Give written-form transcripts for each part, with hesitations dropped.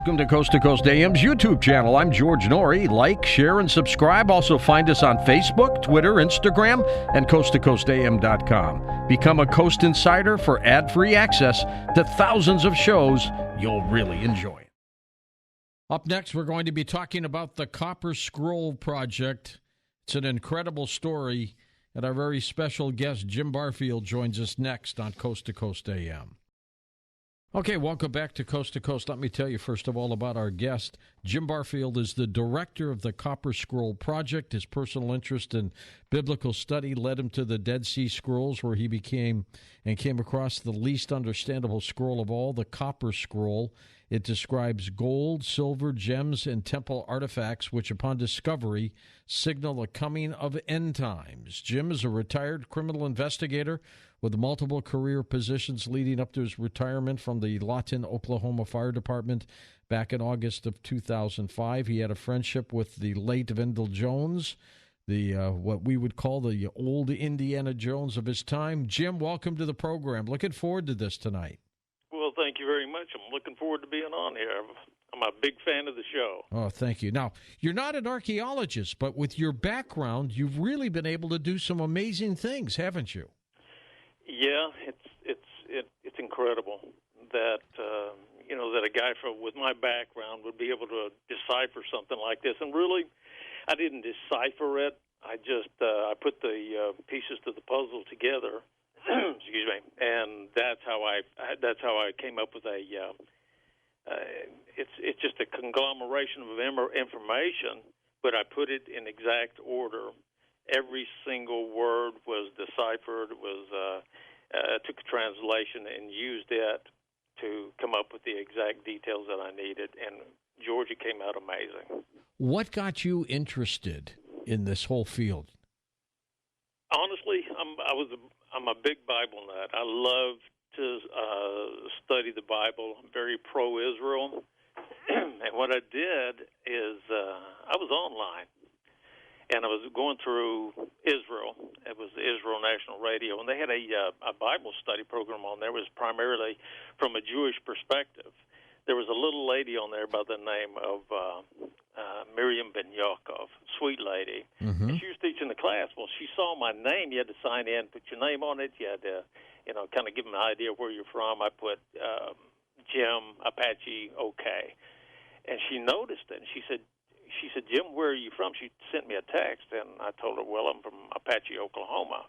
Welcome to Coast AM's YouTube channel. I'm George Norrie. Like, share, and subscribe. Also find us on Facebook, Twitter, Instagram, and coasttocoastam.com. Become a Coast Insider for ad-free access to thousands of shows you'll really enjoy. Up next, we're going to be talking about the Copper Scroll Project. It's an incredible story, and our very special guest, Jim Barfield, joins us next on Coast to Coast AM. Okay, welcome back to Coast. Let me tell you, first of all, about our guest. Jim Barfield is the director of the Copper Scroll Project. His personal interest in biblical study led him to the Dead Sea Scrolls, where he came across the least understandable scroll of all, the Copper Scroll. It describes gold, silver, gems, and temple artifacts, which upon discovery signal the coming of end times. Jim is a retired criminal investigator with multiple career positions leading up to his retirement from the Lawton, Oklahoma Fire Department back in August of 2005. He had a friendship with the late Vendyl Jones, the what we would call the old Indiana Jones of his time. Jim, welcome to the program. Looking forward to this tonight. Well, thank you very much. I'm looking forward to being on here. I'm a big fan of the show. Oh, thank you. Now, you're not an archaeologist, but with your background, you've really been able to do some amazing things, haven't you? Yeah, it's incredible that that a guy with my background would be able to decipher something like this. And really, I didn't decipher it. I just I put the pieces to the puzzle together. Excuse me, and that's how I came up with a. It's just a conglomeration of information, but I put it in exact order. Every single word was deciphered. Took a translation and used it to come up with the exact details that I needed, and Georgia came out amazing. What got you interested in this whole field? Honestly, I'm a big Bible nut. I love to study the Bible. I'm very pro-Israel, and what I did is I was online. And I was going through Israel. It was the Israel National Radio, and they had a Bible study program on there. It was primarily from a Jewish perspective. There was a little lady on there by the name of Miriam Ben Yaakov, sweet lady. Mm-hmm. And she was teaching the class. Well, she saw my name. You had to sign in, put your name on it. You had to, kind of give them an idea of where you're from. I put Jim, Apache, okay. And she noticed it, and she said, Jim, where are you from? She sent me a text, and I told her, well, I'm from Apache, Oklahoma.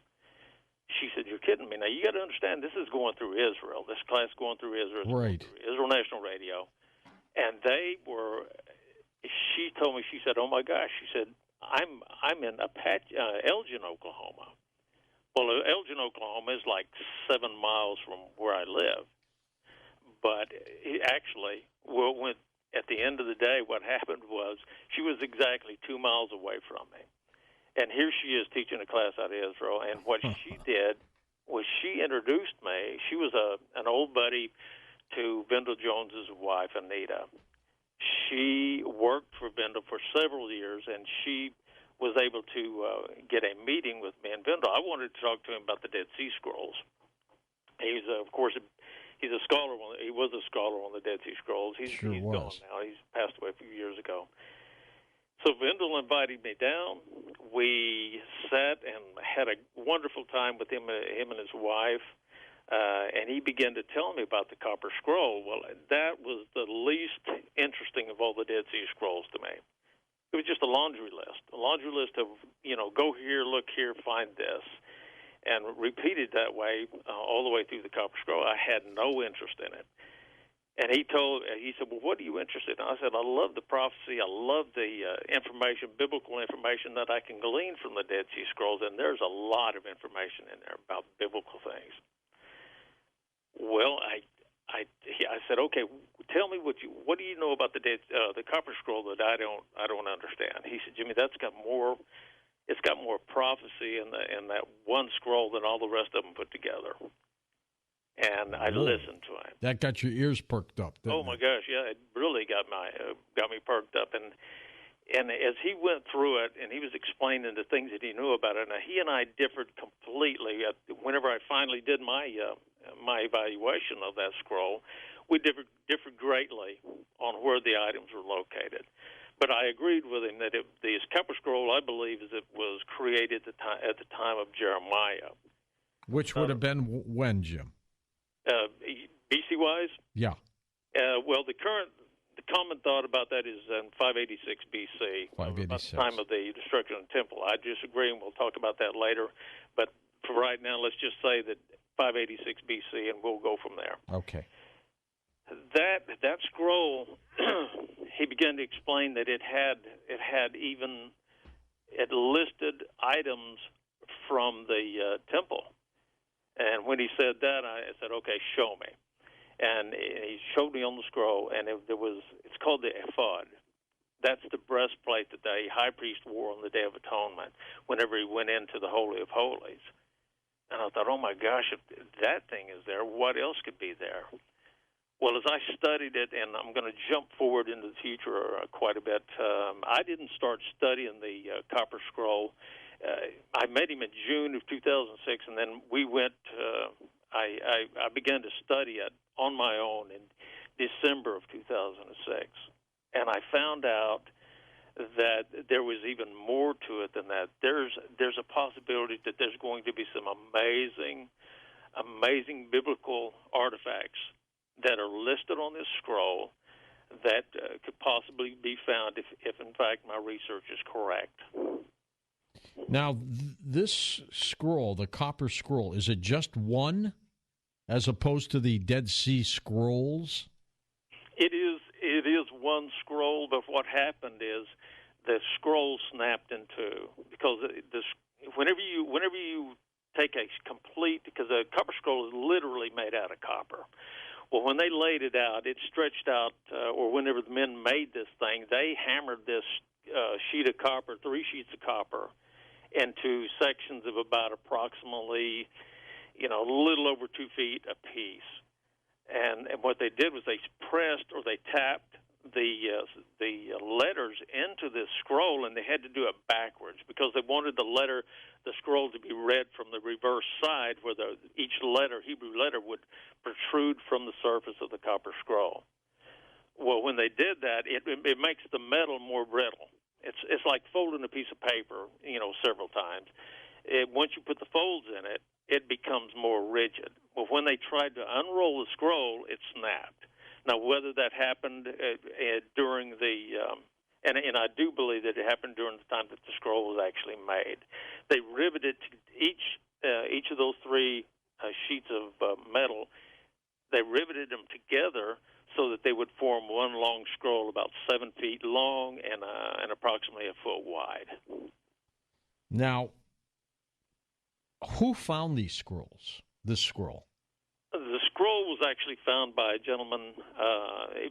She said, you're kidding me. Now, you got to understand, this is going through Israel. This class is going through Israel. Right. Through Israel National Radio. And she told me, she said, oh, my gosh. She said, I'm in Elgin, Oklahoma. Well, Elgin, Oklahoma is like 7 miles from where I live. But actually, at the end of the day, what happened was she was exactly 2 miles away from me. And here she is teaching a class out of Israel. And what she did was she introduced me. She was an old buddy to Vendyl Jones' wife, Anita. She worked for Vendyl for several years, and she was able to get a meeting with me and Vendyl. I wanted to talk to him about the Dead Sea Scrolls. He's, of course, he's a scholar. He was a scholar on the Dead Sea Scrolls. He's gone now. He's passed away a few years ago. So Vendyl invited me down. We sat and had a wonderful time with him and his wife. And he began to tell me about the Copper Scroll. Well, that was the least interesting of all the Dead Sea Scrolls to me. It was just a laundry list of, go here, look here, find this. And repeated that way all the way through the Copper Scroll. I had no interest in it. And he said, well, what are you interested in? I said, I love the prophecy. I love the information, biblical information that I can glean from the Dead Sea Scrolls, and there's a lot of information in there about biblical things. Well, I said, okay, tell me what do you know about the Copper Scroll that I don't understand? He said, Jimmy, that's got more. It's got more prophecy in that one scroll than all the rest of them put together. And I listened to him. That got your ears perked up. Oh my gosh, yeah, it really got me perked up. And as he went through it, and he was explaining the things that he knew about it, now he and I differed completely. Whenever I finally did my evaluation of that scroll, we differed greatly on where the items were located. But I agreed with him that this copper scroll, I believe, it was created at the time of Jeremiah. Which would have been when, Jim? BC-wise? Yeah. Well, the common thought about that is in 586 BC, 586. About the time of the destruction of the temple. I disagree, and we'll talk about that later. But for right now, let's just say that 586 BC, and we'll go from there. Okay. That scroll, he began to explain that it listed items from the temple. And when he said that, I said, "Okay, show me." And he showed me on the scroll, and it's called the ephod. That's the breastplate that the high priest wore on the Day of Atonement whenever he went into the Holy of Holies. And I thought, oh my gosh, if that thing is there, what else could be there? Well, as I studied it, and I'm going to jump forward into the future quite a bit, I didn't start studying the copper scroll. I met him in June of 2006, and then we went. I began to study it on my own in December of 2006, and I found out that there was even more to it than that. There's a possibility that there's going to be some amazing biblical artifacts that are listed on this scroll that could possibly be found if in fact my research is correct. Now, this scroll, the copper scroll, is it just one as opposed to the Dead Sea Scrolls? It is one scroll, but what happened is the scroll snapped in two because whenever you take a complete, because a copper scroll is literally made out of copper. Well, when they laid it out, it stretched out, or whenever the men made this thing, they hammered this sheet of copper, 3 sheets of copper, into sections of about approximately, a little over 2 feet apiece. And what they did was they pressed or they tapped the letters into this scroll, and they had to do it backwards because they wanted the scroll to be read from the reverse side, where each Hebrew letter, would protrude from the surface of the copper scroll. Well, when they did that, it makes the metal more brittle. It's like folding a piece of paper, several times. Once you put the folds in it, it becomes more rigid. Well, when they tried to unroll the scroll, it snapped. Now, whether that happened during and I do believe that it happened during the time that the scroll was actually made, they riveted each of those 3 sheets of metal. They riveted them together so that they would form one long scroll about 7 feet long and approximately a foot wide. Now, who found these scrolls? This scroll. The scroll was actually found by a gentleman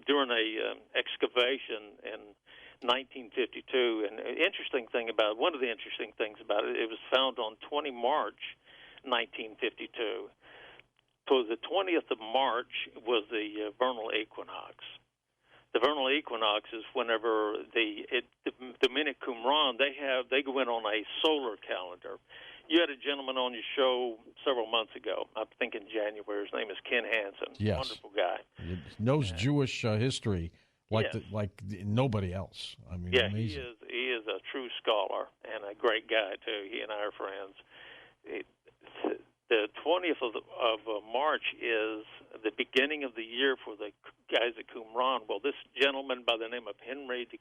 during a excavation in 1952. And one of the interesting things about it, it was found on 20 March 1952. So the 20th of March was the vernal equinox. The vernal equinox is whenever the men at Qumran, they go in on a solar calendar. You had a gentleman on your show several months ago, I think in January. His name is Ken Hansen. Yes. Wonderful guy. He knows Jewish history like nobody else. I mean, yeah, amazing. He is a true scholar and a great guy, too. He and I are friends. The 20th of March is the beginning of the year for the guys at Qumran. Well, this gentleman by the name of Henry de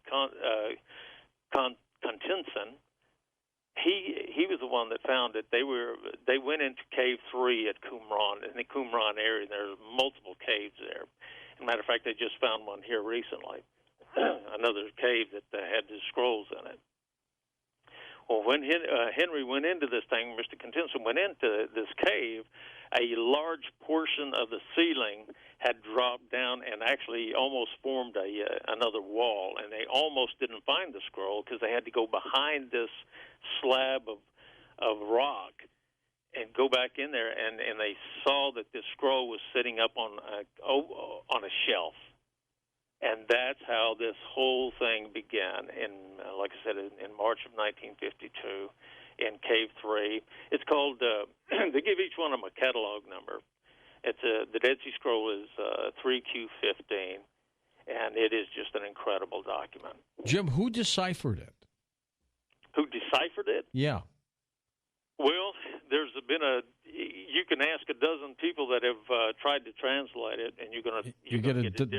Contenson, he was the one that found it. They went into Cave 3 at Qumran, in the Qumran area. There's multiple caves there. As a matter of fact, they just found one here recently, another cave that had the scrolls in it. Well, when Henry went into this thing, Mr. Contenson went into this cave, a large portion of the ceiling had dropped down and actually almost formed another wall, and they almost didn't find the scroll because they had to go behind this slab of rock and go back in there, and they saw that this scroll was sitting up on a shelf. And that's how this whole thing began like I said, in March of 1952 in Cave 3. It's called, they give each one of them a catalog number. The Dead Sea Scroll is 3Q15, and it is just an incredible document. Jim, who deciphered it? Who deciphered it? Yeah. Well, there's been you can ask a dozen people that have tried to translate it, and you get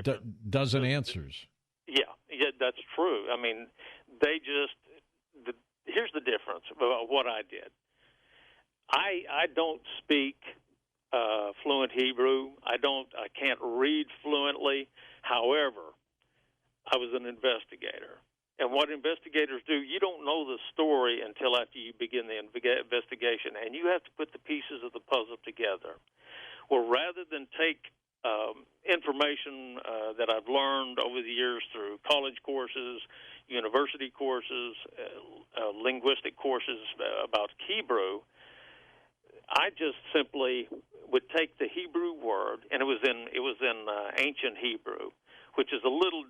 a dozen answers. Yeah, that's true. I mean, here's the difference about what I did. I don't speak fluent Hebrew. I can't read fluently. However, I was an investigator. And what investigators do, you don't know the story until after you begin the investigation, and you have to put the pieces of the puzzle together. Well, rather than take information that I've learned over the years through college courses, university courses, linguistic courses about Hebrew, I just simply would take the Hebrew word, and it was in ancient Hebrew, which is a little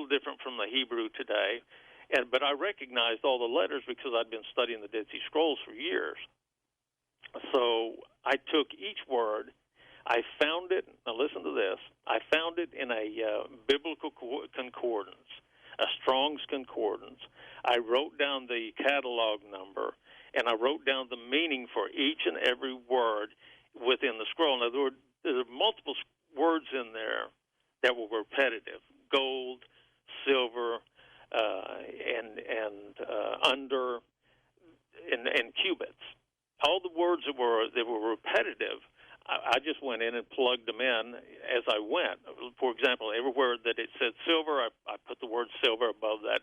different from the Hebrew today. But I recognized all the letters because I'd been studying the Dead Sea Scrolls for years. So I took each word. I found it. Now listen to this. I found it in a biblical concordance, a Strong's concordance. I wrote down the catalog number, and I wrote down the meaning for each and every word within the scroll. Now, there are multiple words in there that were repetitive: gold, silver, and under, and cubits. All the words that were repetitive, I just went in and plugged them in as I went. For example, everywhere that it said silver, I put the word silver above that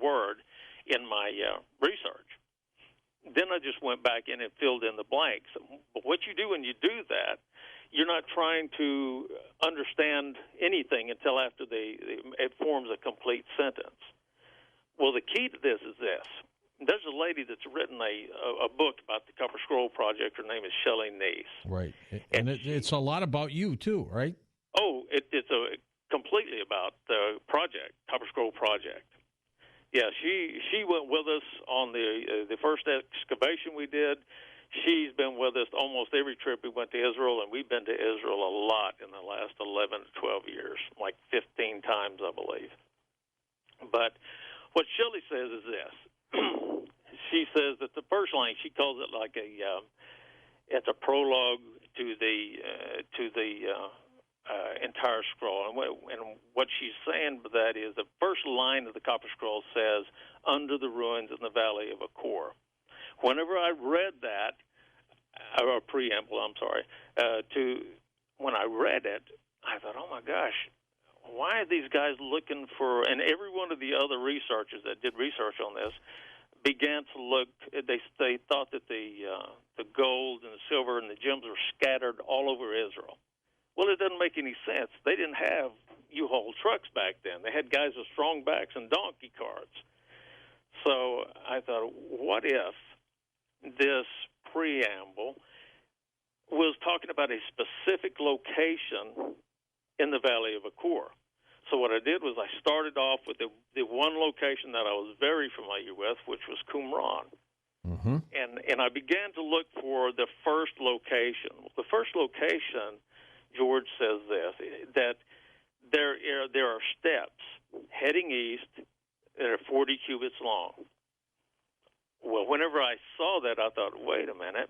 word in my research. Then I just went back in and filled in the blanks. But what you do when you do that, you're not trying to understand anything until after it forms a complete sentence. Well, the key to this is this. There's a lady that's written a book about the Copper Scroll Project. Her name is Shelley Neese. Right. And it's a lot about you, too, right? Oh, it's completely about the project, Copper Scroll Project. Yeah, she went with us on the first excavation we did. She's been with us almost every trip we went to Israel, and we've been to Israel a lot in the last 11 to 12 years, like 15 times, I believe. But what Shelley says is this. She says that the first line, she calls it like it's a prologue to the entire scroll. And what she's saying by that is the first line of the Copper Scroll says, "Under the ruins in the valley of Akkor." Whenever I read that, or preamble, I'm sorry, when I read it, I thought, oh my gosh, why are these guys looking for? And every one of the other researchers that did research on this began to look. They thought that the gold and the silver and the gems were scattered all over Israel. Well, it doesn't make any sense. They didn't have U-Haul trucks back then. They had guys with strong backs and donkey carts. So I thought, what if this preamble was talking about a specific location in the Valley of Akkor? So what I did was I started off with the one location that I was very familiar with, which was Qumran. Mm-hmm. And I began to look for the first location. The first location, George says this, that there are steps heading east that are 40 cubits long. Well, whenever I saw that, I thought, wait a minute.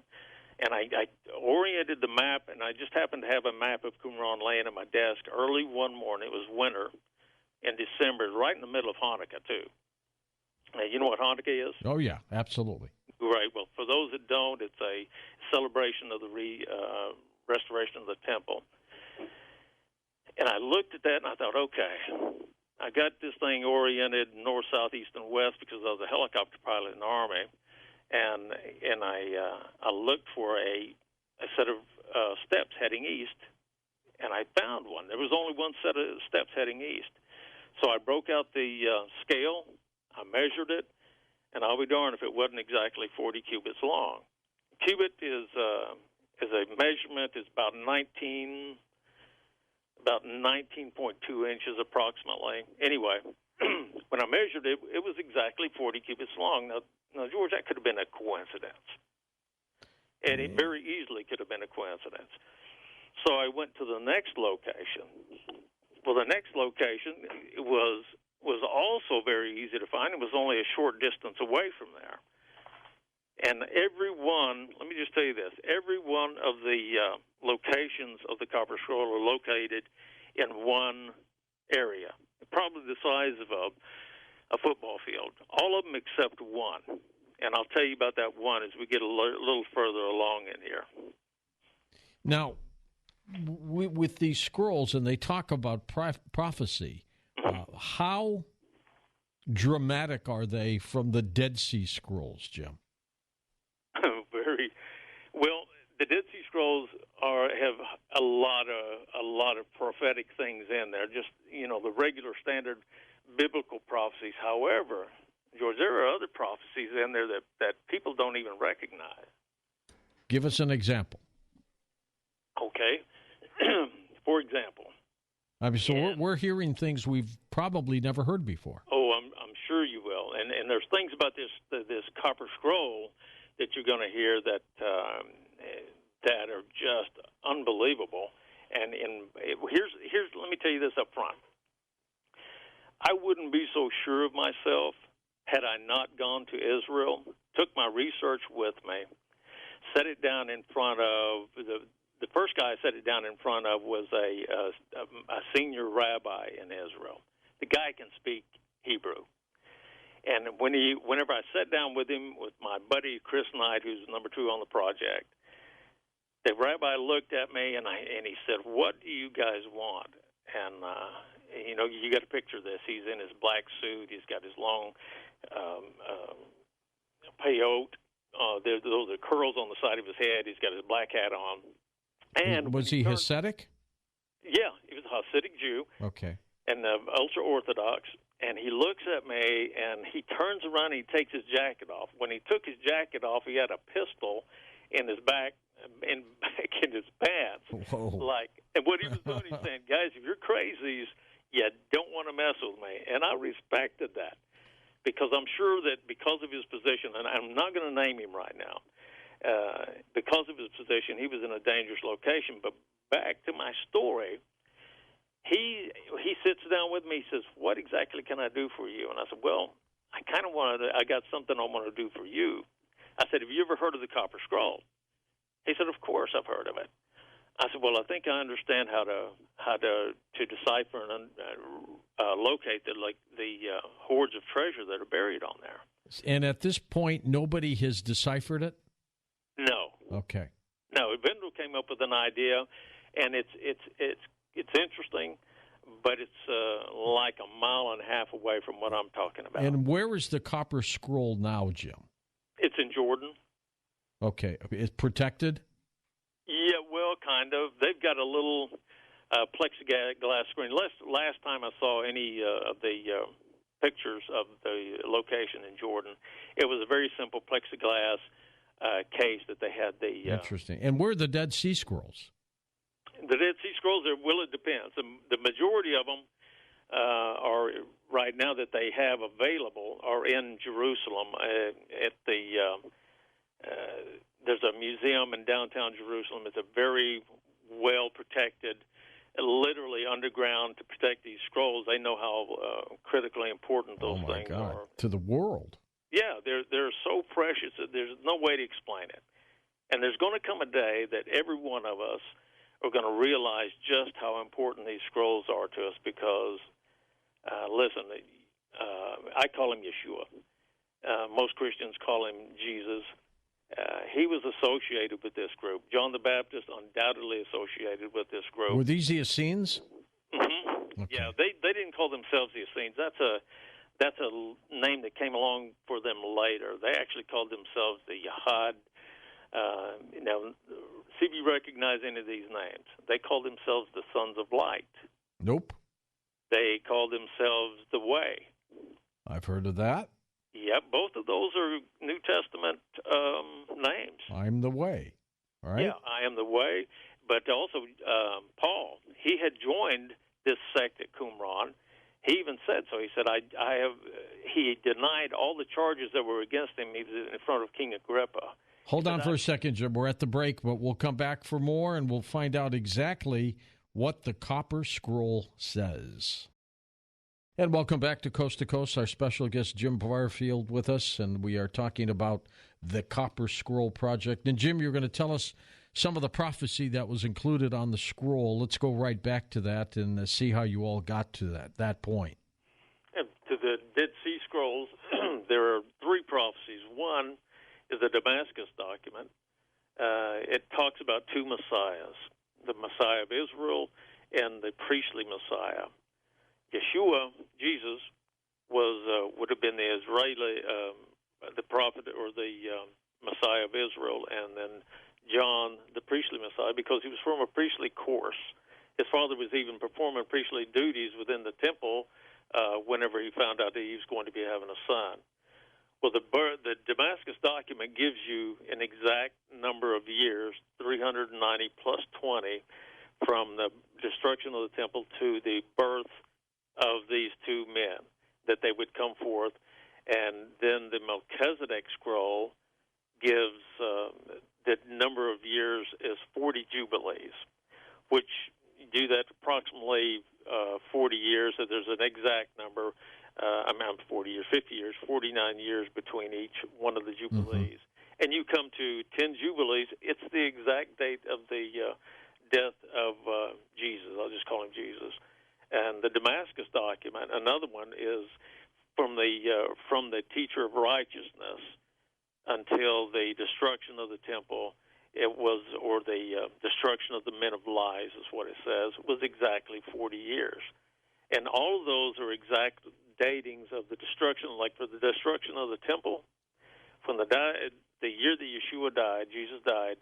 And I oriented the map, and I just happened to have a map of Qumran laying at my desk early one morning. It was winter in December, right in the middle of Hanukkah, too. You know what Hanukkah is? Oh, yeah, absolutely. Right. Well, for those that don't, it's a celebration of the restoration of the temple. And I looked at that, and I thought, okay, I got this thing oriented north, south, east, and west because I was a helicopter pilot in the Army. And I looked for a set of steps heading east, and I found one. There was only one set of steps heading east. So I broke out the scale, I measured it, and I'll be darned if it wasn't exactly 40 cubits long. Cubit is a measurement. It's about 19.2 inches approximately. Anyway, when I measured it, it was exactly 40 cubits long. Now, George, that could have been a coincidence. And it very easily could have been a coincidence. So I went to the next location. Well, the next location was also very easy to find. It was only a short distance away from there. And every one, let me just tell you this, every one of the locations of the Copper Scroll are located in one area, probably the size of a football field. All of them except one. And I'll tell you about that one as we get a little further along in here. Now, with these scrolls, and they talk about prophecy, how dramatic are they from the Dead Sea Scrolls, Jim? Very well. The Dead Sea Scrolls have a lot of prophetic things in there. Just the regular standard biblical prophecies. However, George, there are other prophecies in there that people don't even recognize. Give us an example. Okay. For example. We're hearing things we've probably never heard before. Oh, I'm sure you will. And there's things about this Copper Scroll that you're going to hear that are just unbelievable. And here's let me tell you this up front. I wouldn't be so sure of myself had I not gone to Israel, took my research with me, set it down in front of the first guy I set it down in front of was a senior rabbi in Israel. The guy can speak Hebrew. And whenever I sat down with him, with my buddy Chris Knight, who's number 2 on the project, the rabbi looked at me and he said, "What do you guys want?" And you got to picture this. He's in his black suit. He's got his long peyote. Those are curls on the side of his head. He's got his black hat on. And was he Hasidic? Yeah, he was a Hasidic Jew. Okay. And ultra Orthodox. And he looks at me, and he turns around and he takes his jacket off. When he took his jacket off, he had a pistol in his back in his pants. Whoa. And what he was doing, he's saying, "Guys, if you're crazies, you don't want to mess with me." And I respected that because I'm sure that because of his position, and I'm not going to name him right now, because of his position, he was in a dangerous location. But back to my story. He sits down with me. He says, "What exactly can I do for you?" And I said, "Well, I got something I want to do for you." I said, "Have you ever heard of the Copper Scroll?" He said, "Of course I've heard of it." I said, "Well, I think I understand how to decipher and locate the hoards of treasure that are buried on there." And at this point, nobody has deciphered it? No. Okay. No, Vendyl came up with an idea, and it's interesting, but it's like a mile and a half away from what I'm talking about. And where is the Copper Scroll now, Jim? It's in Jordan. Okay. It's protected? Yeah, well, kind of. They've got a little plexiglass screen. Last time I saw any of the pictures of the location in Jordan, it was a very simple plexiglass case that they had. Interesting. And where are the Dead Sea Scrolls? The Dead Sea Scrolls, it depends. The majority of them are right now that they have available are in Jerusalem at there's a museum in downtown Jerusalem. It's a very well protected, literally underground to protect these scrolls. They know how critically important those things are to the world. Yeah, they're so precious that there's no way to explain it. And there's going to come a day that every one of us are going to realize just how important these scrolls are to us because, listen, I call him Yeshua. Most Christians call him Jesus. He was associated with this group. John the Baptist undoubtedly associated with this group. Were these the Essenes? Mm-hmm. Okay. Yeah, they didn't call themselves the Essenes. That's a name that came along for them later. They actually called themselves the Yahad. Now, see if you recognize any of these names. They called themselves the Sons of Light. Nope. They called themselves the Way. I've heard of that. Yep, both of those are New Testament names. I'm the Way. All right. Yeah, I am the Way. But also, Paul, he had joined this sect at Qumran. He even said so. He said, He denied all the charges that were against him. He was in front of King Agrippa. Hold on for a second, Jim. We're at the break, but we'll come back for more, and we'll find out exactly what the Copper Scroll says. And welcome back to Coast. Our special guest, Jim Barfield, with us, and we are talking about the Copper Scroll Project. And, Jim, you're going to tell us some of the prophecy that was included on the scroll. Let's go right back to that and see how you all got to that point. To the Dead Sea Scrolls, there are three prophecies. One is the Damascus document. It talks about two messiahs, the Messiah of Israel and the priestly Messiah. Yeshua, Jesus, would have been the Israeli, the prophet or the Messiah of Israel, and then John, the priestly Messiah, because he was from a priestly course. His father was even performing priestly duties within the temple whenever he found out that he was going to be having a son. Well, the Damascus document gives you an exact number of years, 390 plus 20, from the destruction of the temple to the birth of these two men, that they would come forth. And then the Melchizedek scroll gives the number of years is 40 jubilees, which you do that approximately 40 years. So there's an exact number. 40 years, 50 years, 49 years between each one of the jubilees. Mm-hmm. And you come to 10 jubilees. It's the exact date of the death of Jesus. I'll just call him Jesus. And the Damascus document, another one, is from the teacher of righteousness until the destruction of the temple. It was, or the destruction of the men of lies, is what it says. It was exactly 40 years, and all of those are exact datings of the destruction. Like for the destruction of the temple, from the year that Yeshua died, Jesus died.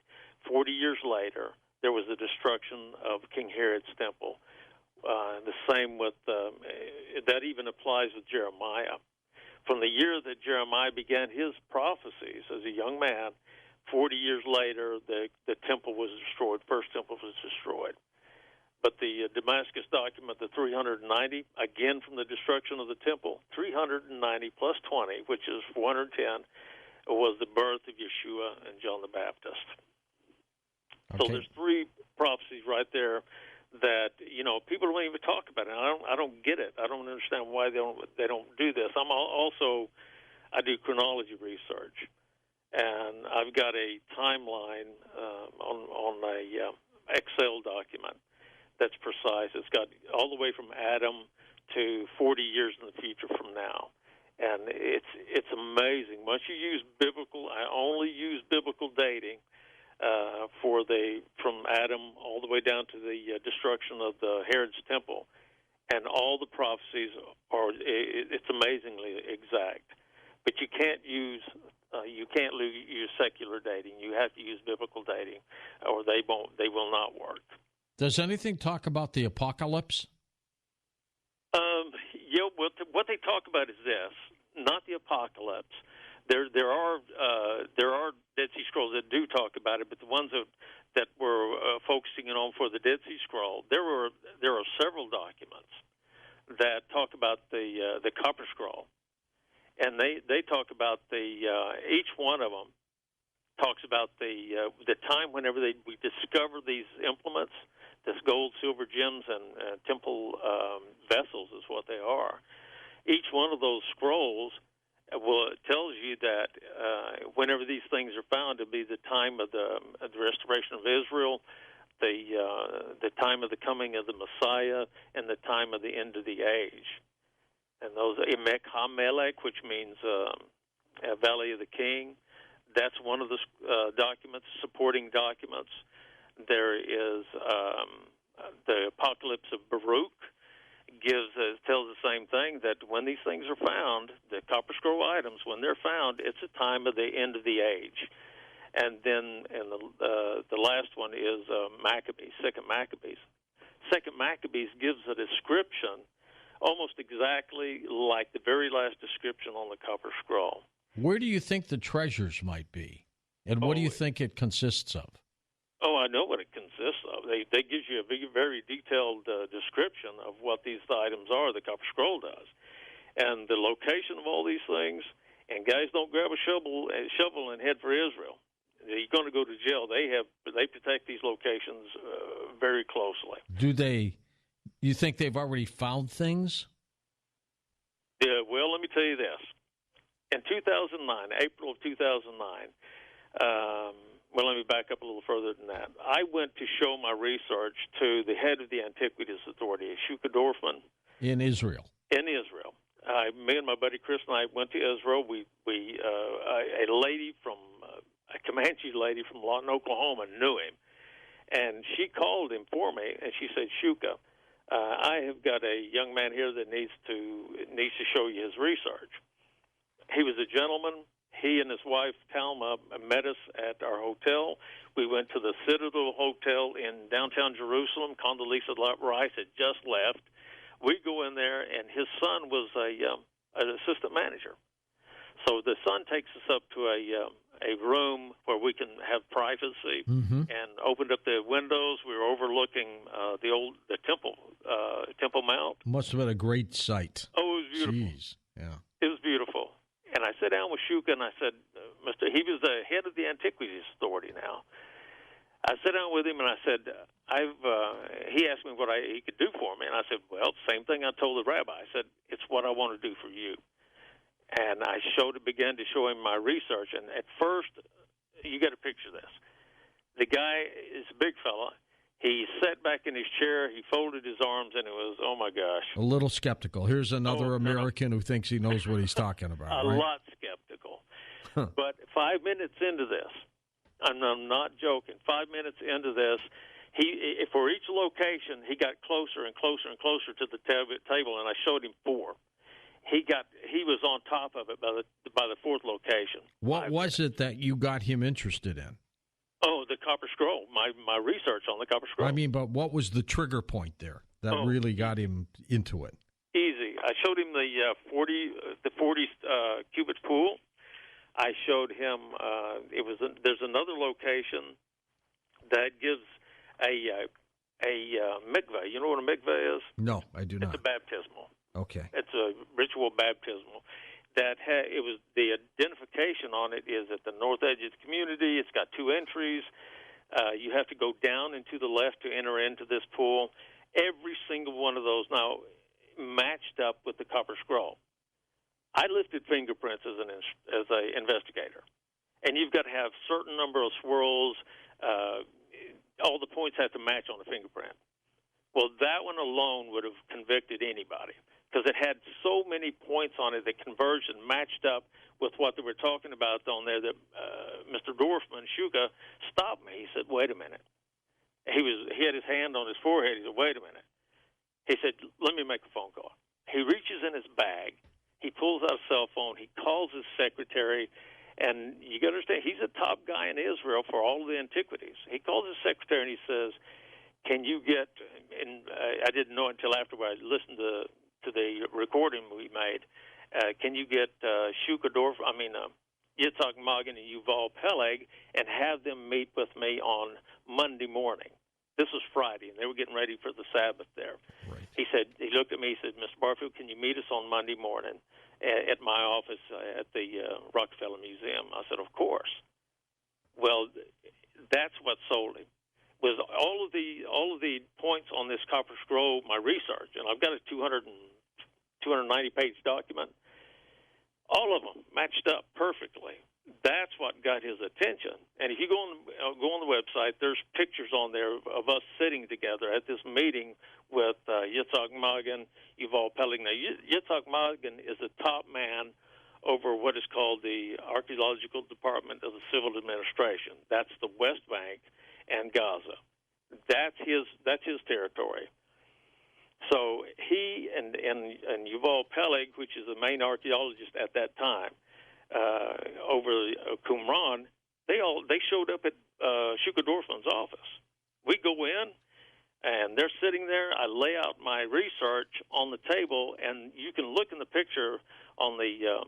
40 years later, there was the destruction of King Herod's temple. The same with that even applies with Jeremiah. From the year that Jeremiah began his prophecies as a young man, 40 years later, the temple was destroyed. First temple was destroyed. But the Damascus document, the 390, again from the destruction of the temple, 390 plus 20, which is 410, was the birth of Yeshua and John the Baptist. Okay. So there's three prophecies right there that people don't even talk about it. I don't get it. I don't understand why they don't do this. I do chronology research, and I've got a timeline on a Excel document that's precise. It's got all the way from Adam to 40 years in the future from now, and it's amazing. Once you use I only use biblical dating. From Adam all the way down to the destruction of the Herod's temple, and all the prophecies it's amazingly exact. But you can't use secular dating. You have to use biblical dating, or they will not work. Does anything talk about the apocalypse? What they talk about is this, not the apocalypse. There are Dead Sea Scrolls that do talk about it, but the ones that were focusing on for the Dead Sea Scroll, there are several documents that talk about the Copper Scroll, and they talk about each one of them talks about the time whenever we discover these implements, this gold, silver, gems, and temple vessels is what they are. Each one of those scrolls it tells you that whenever these things are found, to be the time of the restoration of Israel, the time of the coming of the Messiah, and the time of the end of the age. And those Emek HaMelech, which means Valley of the King, that's one of the documents, supporting documents. There is the Apocalypse of Baruch. Tells the same thing, that when these things are found, the Copper Scroll items, when they're found, it's a time of the end of the age. And then the last one is Maccabees, Second Maccabees. Second Maccabees gives a description almost exactly like the very last description on the Copper Scroll. Where do you think the treasures might be? And what do you think it consists of? Oh, I know what it consists of. They give you a very detailed description of what these items are, the Copper Scroll does. And the location of all these things, and guys, don't grab a shovel and head for Israel. You're going to go to jail. They protect these locations very closely. Do they? You think they've already found things? Yeah. Well, let me tell you this. In 2009, April of 2009. Well, let me back up a little further than that. I went to show my research to the head of the Antiquities Authority, Shuka Dorfman. In Israel. In Israel. Me and my buddy Chris and I went to Israel. A lady from, a Comanche lady from Lawton, Oklahoma knew him. And she called him for me, and she said, Shuka, I have got a young man here that needs to show you his research. He was a gentleman. He and his wife, Talma, met us at our hotel. We went to the Citadel Hotel in downtown Jerusalem. Condoleezza Rice had just left. We go in there, and his son was an assistant manager. So the son takes us up to a room where we can have privacy, and opened up the windows. We were overlooking the Temple Mount. Must have been a great sight. Oh, it was beautiful. Jeez. Yeah. It was beautiful. And I sat down with Shuka, and I said, he was the head of the Antiquities Authority now. I sat down with him, and I said, he asked me what he could do for me. And I said, well, same thing I told the rabbi. I said, it's what I want to do for you. And I began to show him my research. And at first, you got to picture this. The guy is a big fella. He sat back in his chair, he folded his arms, and it was, oh, my gosh. A little skeptical. Here's another American who thinks he knows what he's talking about. A lot skeptical. But 5 minutes into this, I'm not joking, 5 minutes into this, for each location, he got closer and closer and closer to the table, and I showed him 4. He was on top of it by the 4th location. What was it that you got him interested in? Oh, the Copper Scroll, my research on the Copper Scroll. I mean, but what was the trigger point there that really got him into it? Easy. I showed him the 40 cubits pool. I showed him there's another location that gives a mikveh. You know what a mikveh is? No, I do not. It's a baptismal. Okay. It's a ritual baptismal. It was the identification on it is at the north edge of the community. It's got 2 entries. You have to go down and to the left to enter into this pool. Every single one of those now matched up with the Copper Scroll. I lifted fingerprints as an investigator, and you've got to have certain number of swirls. All the points have to match on the fingerprint. Well, that one alone would have convicted anybody, because it had so many points on it that converged and matched up with what they were talking about on there that Mr. Dorfman, Shuka, stopped me. He said, wait a minute. He had his hand on his forehead. He said, wait a minute. He said, let me make a phone call. He reaches in his bag. He pulls out a cell phone. He calls his secretary. And you got to understand, he's a top guy in Israel for all of the antiquities. He calls his secretary and he says, can you get, and I didn't know until afterward, I listened to the recording we made, can you get Yitzhak Magen and Yuval Peleg and have them meet with me on Monday morning? This was Friday, and they were getting ready for the Sabbath there. Right. He looked at me, he said, Mr. Barfield, can you meet us on Monday morning at my office at the Rockefeller Museum? I said, of course. Well, that's what sold him, was all of the points on this Copper Scroll, my research, and I've got a 290-page document. All of them matched up perfectly. That's what got his attention. And if you go on the website, there's pictures on there of us sitting together at this meeting with Yitzhak Magen, Yuval Peleg. Now, Yitzhak Magen is the top man over what is called the Archaeological Department of the Civil Administration. That's the West Bank and Gaza. That's his territory. So he and Yuval Peleg, which is the main archaeologist at that time, over Qumran, they showed up at Shuka Dorfman's office. We go in, and they're sitting there. I lay out my research on the table, and you can look in the picture on the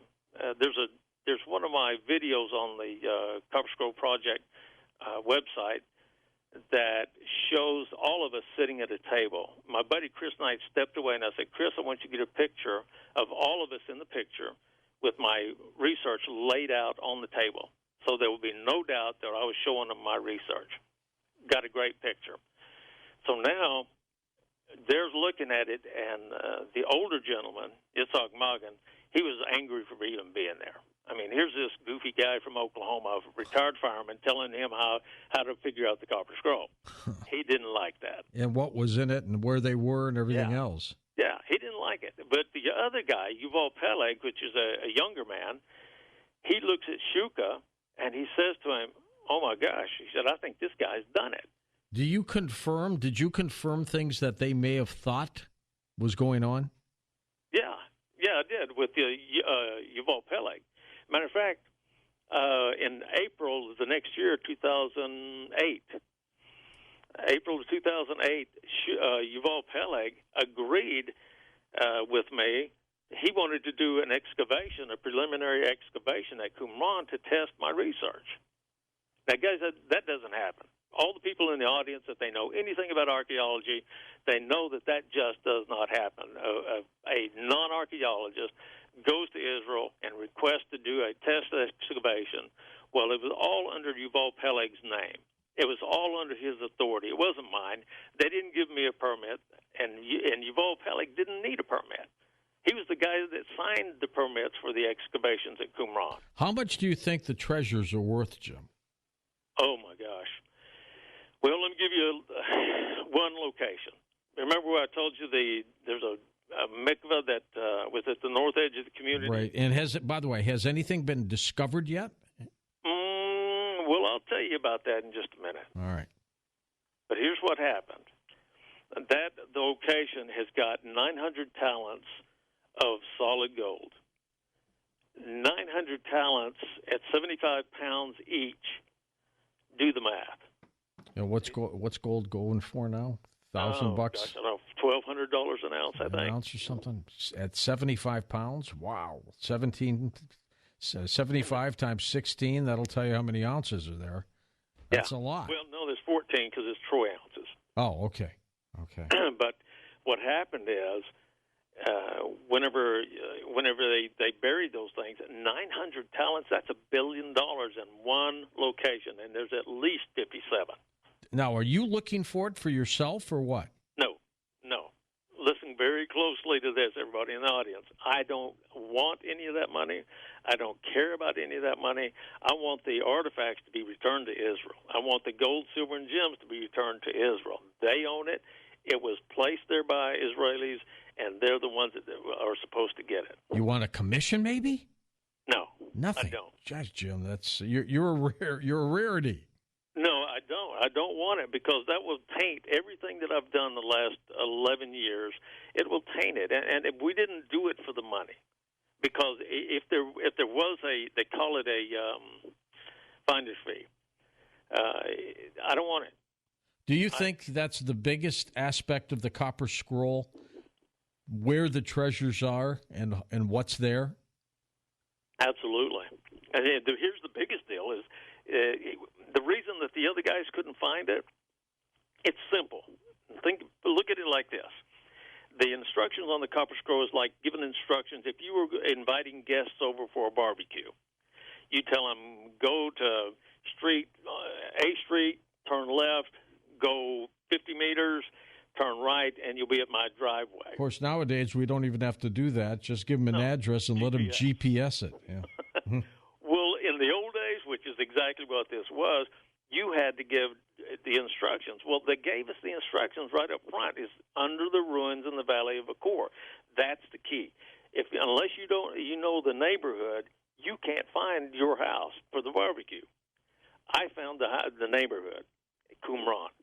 there's one of my videos on the Copper Scroll Project website that shows all of us sitting at a table. My buddy Chris Knight stepped away, and I said, Chris, I want you to get a picture of all of us in the picture with my research laid out on the table. so there will be no doubt that I was showing them my research. Got a great picture. So now they're looking at it, and the older gentleman, Itzhak Magen, he was angry for even being there. I mean, here's this goofy guy from Oklahoma, a retired fireman, telling him how to figure out the Copper Scroll. He didn't like that. And what was in it and where they were and everything else. Yeah, he didn't like it. But the other guy, Yuval Peleg, which is a younger man, he looks at Shuka, and he says to him, oh, my gosh, he said, I think this guy's done it. Did you confirm things that they may have thought was going on? Yeah, I did with Yuval Peleg. Matter of fact, in April of the next year, 2008, April of 2008, Yuval Peleg agreed with me. He wanted to do an excavation, a preliminary excavation at Qumran to test my research. Now, guys, that doesn't happen. All the people in the audience, if they know anything about archaeology, they know that just does not happen. A non-archaeologist goes to Israel and requests to do a test excavation. Well, it was all under Yuval Peleg's name. It was all under his authority. It wasn't mine. They didn't give me a permit, and Yuval Peleg didn't need a permit. He was the guy that signed the permits for the excavations at Qumran. How much do you think the treasures are worth, Jim? Oh, my gosh. Well, let me give you one location. Remember where I told you there's a mikveh that was at the north edge of the community? Right. And by the way, has anything been discovered yet? Well, I'll tell you about that in just a minute. All right. But here's what happened. The location has got 900 talents of solid gold. 900 talents at 75 pounds each. Do the math. And what's gold going for now? $1,000 bucks? Gosh, I don't know, $1,200 an ounce, I think. An ounce or something? At 75 pounds? Wow. 75 times 16, that'll tell you how many ounces are there. That's a lot. Well, no, there's 14 because it's troy ounces. Oh, okay. But what happened is whenever they buried those things, 900 talents, that's $1 billion in one location, and there's at least 57. Now, are you looking for it for yourself or what? No. Listen very closely to this, everybody in the audience. I don't want any of that money. I don't care about any of that money. I want the artifacts to be returned to Israel. I want the gold, silver, and gems to be returned to Israel. They own it. It was placed there by Israelis, and they're the ones that are supposed to get it. You want a commission, maybe? No, nothing. I don't. Gosh, Jim, you're a rarity. No, I don't. I don't want it because that will taint everything that I've done the last 11 years. It will taint it, and if we didn't do it for the money, because if there was they call it a finder's fee. I don't want it. Do you think that's the biggest aspect of the Copper Scroll, where the treasures are and what's there? Absolutely. And here's the biggest deal is the reason that the other guys couldn't find it, it's simple. Look at it like this. The instructions on the Copper Scroll is like giving instructions. If you were inviting guests over for a barbecue, you tell them, go to A Street, turn left, go 50 meters, turn right, and you'll be at my driveway. Of course, nowadays we don't even have to do that. Just give them an address and let them GPS it. Yeah. Well, in the old days, which is exactly what this was, you had to give the instructions. Well, they gave us the instructions right up front. It's under the ruins in the Valley of Achor. That's the key. Unless you know the neighborhood, you can't find your house for the barbecue. I found the neighborhood, Qumran.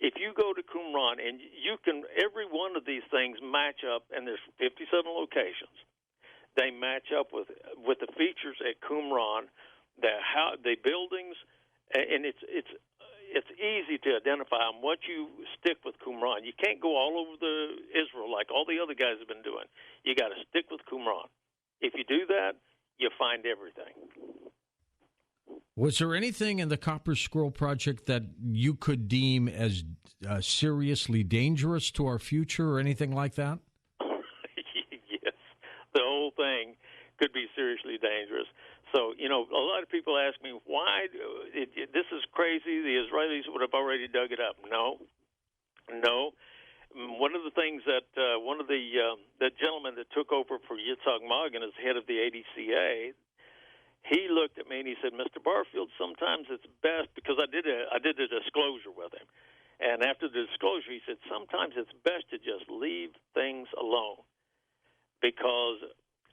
If you go to Qumran, and every one of these things match up, and there's 57 locations. They match up with the features at Qumran, the buildings, and it's easy to identify them once you stick with Qumran. You can't go all over Israel like all the other guys have been doing. You got to stick with Qumran. If you do that, you find everything. Was there anything in the Copper Scroll project that you could deem as seriously dangerous to our future or anything like that? Yes. The whole thing could be seriously dangerous. So, a lot of people ask me, why, this is crazy, the Israelis would have already dug it up. No. One of the things that one of the gentleman that took over for Yitzhak Magen as head of the ADCA, he looked at me and he said, Mr. Barfield, sometimes it's best, because I did a disclosure with him. And after the disclosure, he said, sometimes it's best to just leave things alone. Because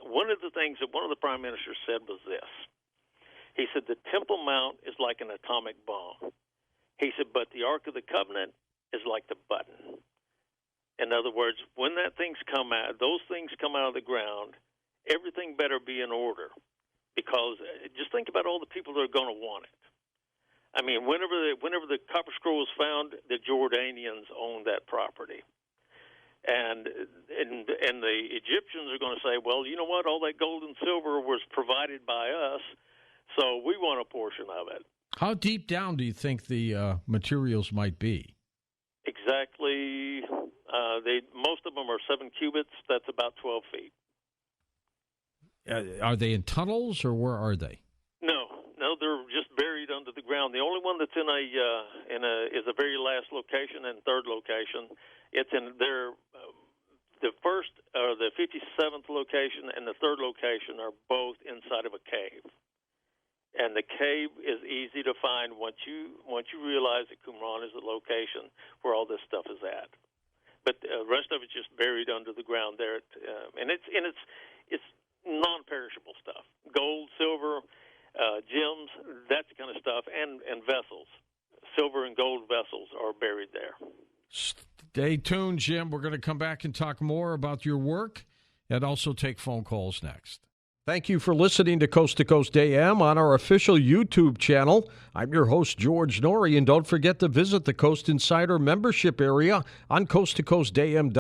one of the things that one of the prime ministers said was this. He said, the Temple Mount is like an atomic bomb. He said, but the Ark of the Covenant is like the button. In other words, when those things come out of the ground, everything better be in order. Because just think about all the people that are going to want it. I mean, whenever the Copper Scroll was found, the Jordanians owned that property. And the Egyptians are going to say, well, you know what? All that gold and silver was provided by us, so we want a portion of it. How deep down do you think the materials might be? Exactly. Most of them are 7 cubits. That's about 12 feet. Are they in tunnels, or where are they? No, they're just buried under the ground. The only one that's is a very last location and third location. It's in their the first or the 57th location and the third location are both inside of a cave. And the cave is easy to find once you realize that Qumran is the location where all this stuff is at. But the rest of it's just buried under the ground there, and it's non-perishable stuff: gold, silver, gems, that kind of stuff, and vessels. Silver and gold vessels are buried there. Stay tuned, Jim. We're going to come back and talk more about your work and also take phone calls next. Thank you for listening to Coast AM on our official YouTube channel. I'm your host, George Norrie, and don't forget to visit the Coast Insider membership area on coasttocoastam.com.